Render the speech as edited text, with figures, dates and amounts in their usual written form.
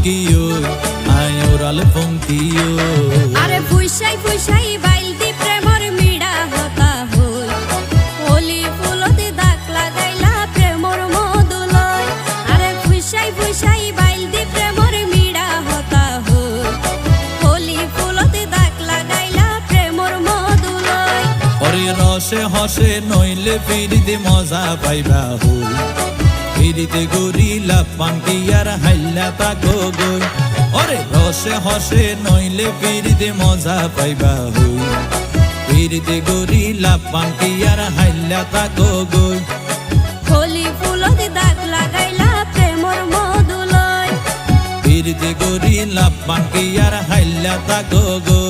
গিও আয়োরাল পঙ্কিও আরে ফুইসাই ফুইসাই বাইলতি প্রেমর মিড়া হতা হই হোলি ফুলতে দাগ লাগাইলা প্রেমর মধুলয় আরে ফুইসাই ফুইসাই বাইলতি প্রেমর মিড়া হতা হই হোলি ফুলতে দাগ লাগাইলা প্রেমর মধুলয় ওরে রসে হসে নইলে ফিরিতে মজা পাইবা হই ফিরিতে গরিলা পাঙ্কিয়ার হাইলা তাকো গই ওরে রসে হসে নইলে ফিরিতে মজা পাইবা হই ফিরিতে গরিলা পাঙ্কিয়ার হাইলা তাকো গই হোলি ফুলতে দাগ লাগাইলা প্রেমর মধুলয় ফিরিতে গরিলা পাঙ্কিয়ার হাইলা তাকো গই